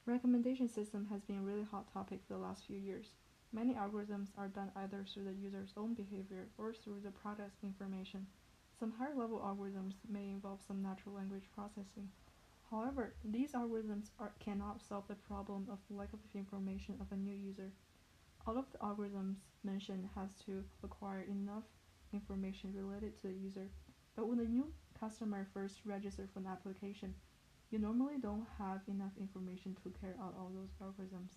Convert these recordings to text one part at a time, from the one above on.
Recommendation system has been a really hot topic for the last few years. Many algorithms are done either through the user's own behavior or through the product's information. Some higher level algorithms may involve some natural language processing. However, these algorithms cannot solve the problem of lack of information of a new user. All of the algorithms mentioned has to acquire enough information related to the user. But when a new customer first registers for an application, you normally don't have enough information to carry out all those algorithms.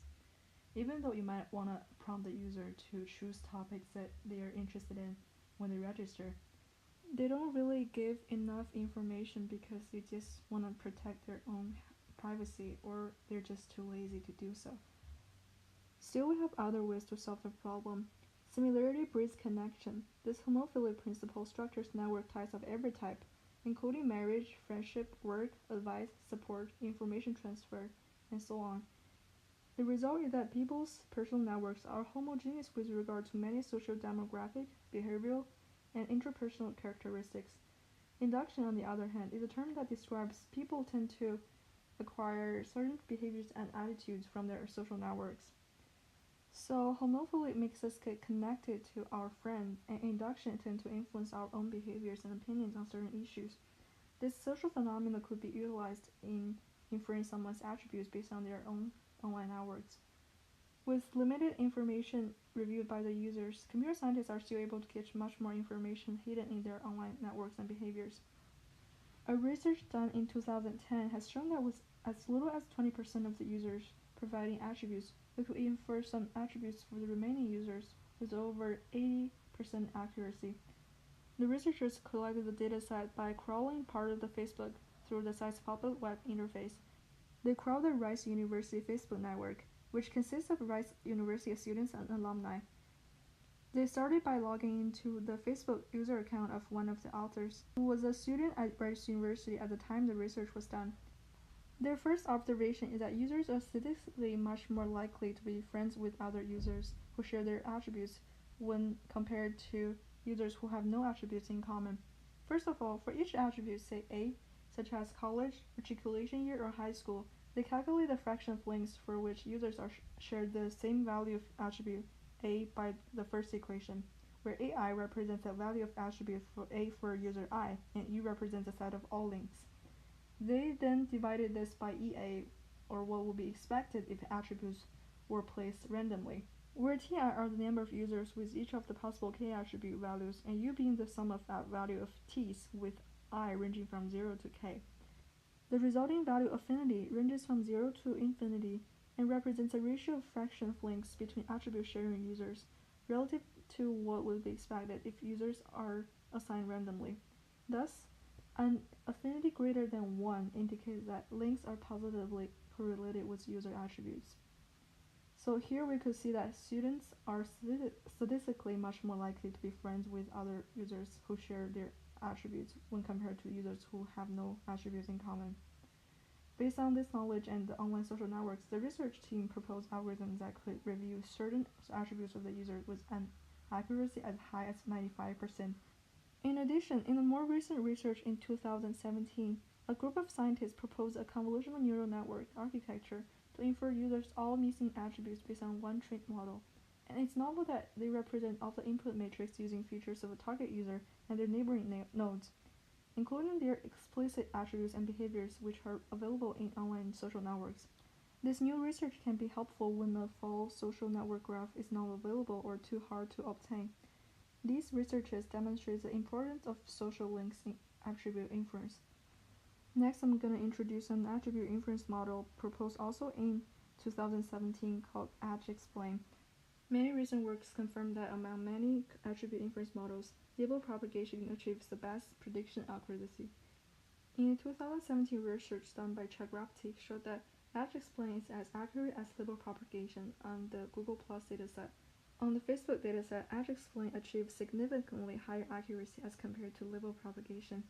Even though you might want to prompt the user to choose topics that they are interested in when they register, they don't really give enough information because they just want to protect their own privacy or they're just too lazy to do so. Still, we have other ways to solve the problem. Similarity breeds connection. This homophily principle structures network ties of every type, including marriage, friendship, work, advice, support, information transfer, and so on. The result is that people's personal networks are homogeneous with regard to many social demographic, behavioral, and interpersonal characteristics. Induction, on the other hand, is a term that describes people tend to acquire certain behaviors and attitudes from their social networks. So homophily makes us get connected to our friends, and induction tends to influence our own behaviors and opinions on certain issues. This social phenomenon could be utilized in inferring someone's attributes based on their own online networks. With limited information reviewed by the users, computer scientists are still able to catch much more information hidden in their online networks and behaviors. A research done in 2010 has shown that with as little as 20% of the users providing attributes, we could infer some attributes for the remaining users with over 80% accuracy. The researchers collected the dataset by crawling part of the Facebook through the site's public web interface. They crawled the Rice University Facebook network, which consists of Rice University students and alumni. They started by logging into the Facebook user account of one of the authors, who was a student at Rice University at the time the research was done. Their first observation is that users are statistically much more likely to be friends with other users who share their attributes when compared to users who have no attributes in common. First of all, for each attribute, say A, such as college, matriculation year, or high school, they calculate the fraction of links for which users are shared the same value of attribute A by the first equation, where AI represents the value of attribute for A for user I, and E represents the set of all links. They then divided this by EA, or what would be expected if attributes were placed randomly, where Ti are the number of users with each of the possible K attribute values, and U being the sum of that value of T's with I ranging from 0 to K. The resulting value affinity ranges from 0 to infinity and represents a ratio of fraction of links between attribute sharing users relative to what would be expected if users are assigned randomly. Thus, an affinity greater than 1 indicates that links are positively correlated with user attributes. So here we could see that students are statistically much more likely to be friends with other users who share their attributes when compared to users who have no attributes in common. Based on this knowledge and the online social networks, the research team proposed algorithms that could review certain attributes of the user with an accuracy as high as 95%. In addition, in a more recent research in 2017, a group of scientists proposed a convolutional neural network architecture to infer users' all missing attributes based on one trained model. And it's novel that they represent all the input matrix using features of a target user and their neighboring nodes, including their explicit attributes and behaviors which are available in online social networks. This new research can be helpful when a full social network graph is not available or too hard to obtain. These researches demonstrate the importance of social links in attribute inference. Next, I'm going to introduce an attribute inference model proposed also in 2017 called AtXplain. Many recent works confirm that among many attribute inference models, label propagation achieves the best prediction accuracy. In a 2017 research done by Chakraborty showed that AtXplain is as accurate as label propagation on the Google Plus dataset. On the Facebook dataset, AtXplain achieves significantly higher accuracy as compared to label propagation.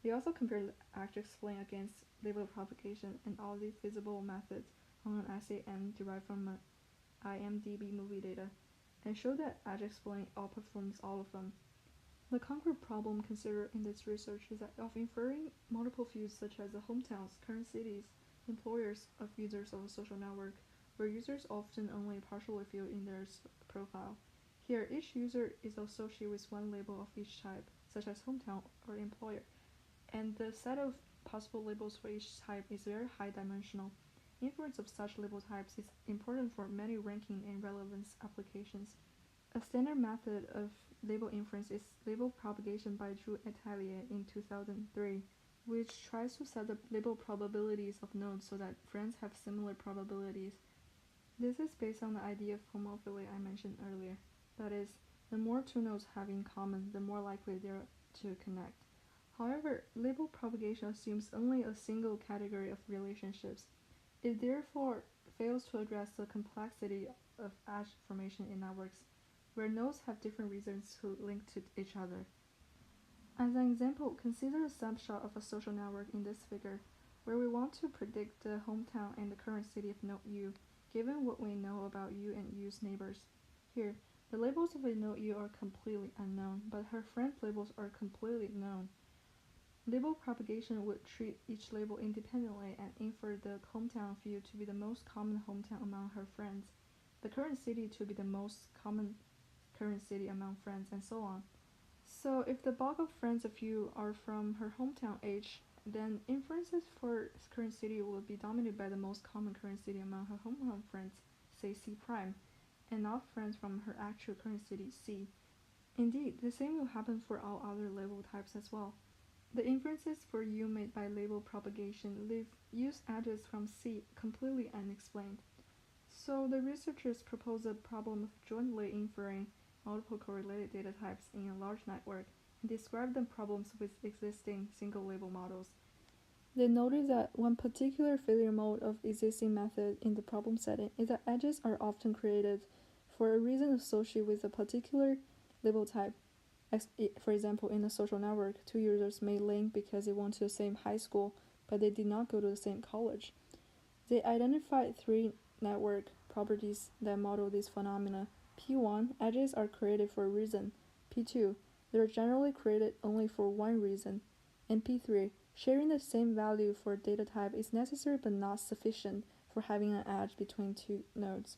They also compared AtXplain against label propagation and all the feasible methods on an SAM derived from IMDb movie data, and showed that AtXplain outperforms all of them. The concrete problem considered in this research is that of inferring multiple fields such as the hometowns, current cities, employers of users of a social network, where users often only partially fill in their profile. Here, each user is associated with one label of each type, such as hometown or employer, and the set of possible labels for each type is very high dimensional. Inference of such label types is important for many ranking and relevance applications. A standard method of label inference is label propagation by Drew et al. In 2003, which tries to set the label probabilities of nodes so that friends have similar probabilities. This is based on the idea of homophily I mentioned earlier. That is, the more two nodes have in common, the more likely they are to connect. However, label propagation assumes only a single category of relationships. It therefore fails to address the complexity of edge formation in networks, where nodes have different reasons to link to each other. As an example, consider a snapshot of a social network in this figure, where we want to predict the hometown and the current city of node U, given what we know about U and U's neighbors. Here, the labels of a node U are completely unknown, but her friends' labels are completely known. Label propagation would treat each label independently and infer the hometown of U to be the most common hometown among her friends, the current city to be the most common current city among friends, and so on. So if the bulk of friends of U are from her hometown H, then inferences for current city will be dominated by the most common current city among her hometown friends, say C prime, and not friends from her actual current city C. Indeed, the same will happen for all other label types as well. The inferences for U made by label propagation leave U's address from C completely unexplained. So the researchers propose a problem of jointly inferring multiple correlated data types in a large network and describe the problems with existing single label models. They noted that one particular failure mode of existing method in the problem setting is that edges are often created for a reason associated with a particular label type. For example, in a social network, two users may link because they went to the same high school, but they did not go to the same college. They identified three network properties that model this phenomena. P1, edges are created for a reason. P2, they are generally created only for one reason. And P3, sharing the same value for a data type is necessary but not sufficient for having an edge between two nodes.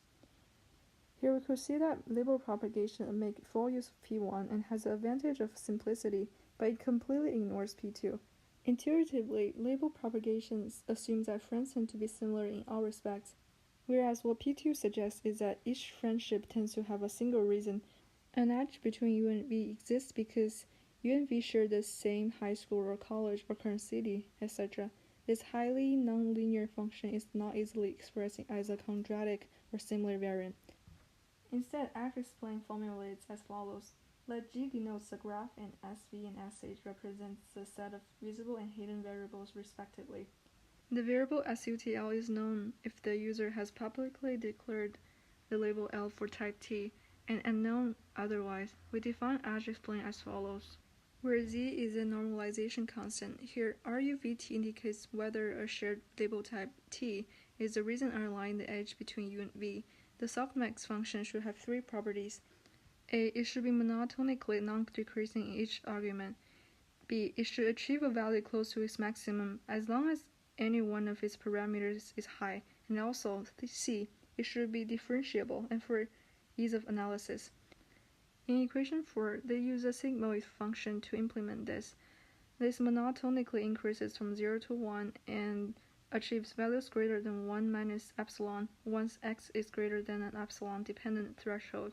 Here we could see that label propagation makes full use of P1 and has the advantage of simplicity, but it completely ignores P2. Intuitively, label propagation assumes that friends tend to be similar in all respects, whereas what P2 suggests is that each friendship tends to have a single reason. An edge between U and V exists because U and V share the same high school or college or current city, etc. This highly nonlinear function is not easily expressed as a quadratic or similar variant. Instead, edge-explain formulates as follows. Let G denotes the graph and SV and SH represents the set of visible and hidden variables respectively. The variable SUTL is known if the user has publicly declared the label L for type T, and unknown otherwise. We define edge-explain as follows. Where Z is a normalization constant, here RUVT indicates whether a shared label type T is the reason underlying the edge between U and V. The softmax function should have three properties. A. It should be monotonically non-decreasing in each argument. B. It should achieve a value close to its maximum as long as any one of its parameters is high. And also, C. It should be differentiable and for ease of analysis. In equation 4, they use a sigmoid function to implement this. This monotonically increases from 0 to 1 and achieves values greater than 1 minus epsilon once x is greater than an epsilon-dependent threshold.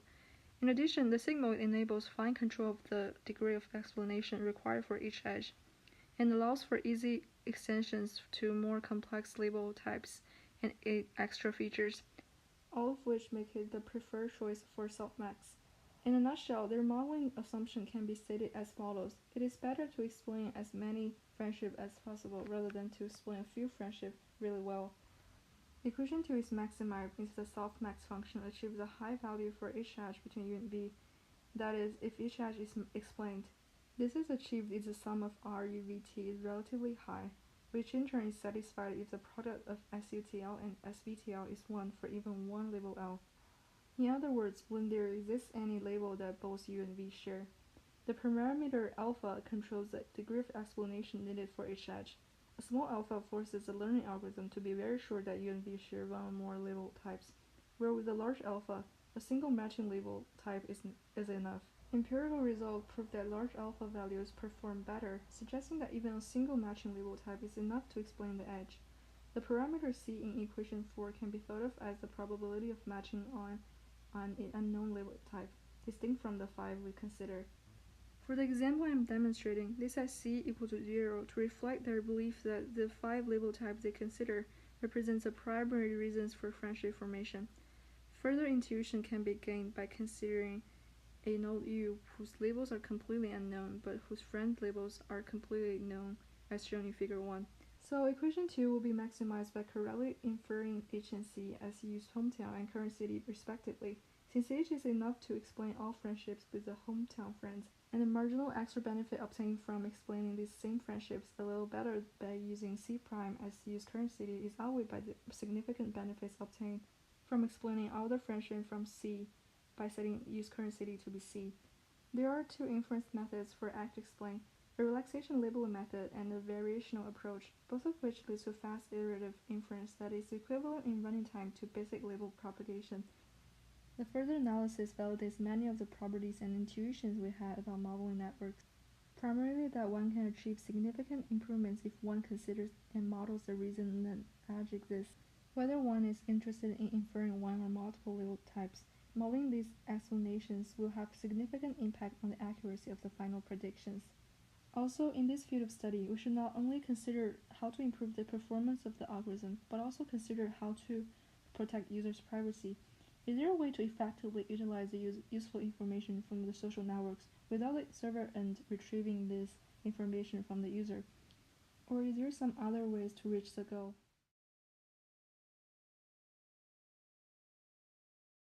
In addition, the sigmoid enables fine control of the degree of explanation required for each edge, and allows for easy extensions to more complex label types and 8 extra features, all of which make it the preferred choice for softmax. In a nutshell, their modeling assumption can be stated as follows. It is better to explain as many friendships as possible rather than to explain a few friendships really well. Equation 2 is maximized if the softmax function achieves a high value for each edge between U and V, that is, if each edge is explained. This is achieved if the sum of RUVT is relatively high, which in turn is satisfied if the product of SUTL and SVTL is 1 for even one label L. In other words, when there exists any label that both U and V share, the parameter alpha controls the degree of explanation needed for each edge. A small alpha forces the learning algorithm to be very sure that U and V share one or more label types, where with a large alpha, a single matching label type is enough. Empirical results prove that large alpha values perform better, suggesting that even a single matching label type is enough to explain the edge. The parameter c in equation 4 can be thought of as the probability of matching on an unknown label type, distinct from the 5 we consider. For the example I am demonstrating, they set c equal to 0 to reflect their belief that the 5 label types they consider represents the primary reasons for friendship formation. Further intuition can be gained by considering a node U whose labels are completely unknown but whose friend labels are completely known, as shown in figure 1. So equation 2 will be maximized by correctly inferring H and C as U's hometown and current city respectively, since H is enough to explain all friendships with the hometown friends, and the marginal extra benefit obtained from explaining these same friendships a little better by using C prime as U's current city is outweighed by the significant benefits obtained from explaining all the friendships from C by setting U's current city to be C. There are two inference methods for act explain, a relaxation labeling method and a variational approach, both of which lead to fast iterative inference that is equivalent in running time to basic label propagation. The further analysis validates many of the properties and intuitions we had about modeling networks, primarily that one can achieve significant improvements if one considers and models the reason an edge exists, whether one is interested in inferring one or multiple label types. Modeling these explanations will have significant impact on the accuracy of the final predictions. Also, in this field of study, we should not only consider how to improve the performance of the algorithm, but also consider how to protect users' privacy. Is there a way to effectively utilize the useful information from the social networks without the server end retrieving this information from the user? Or is there some other ways to reach the goal?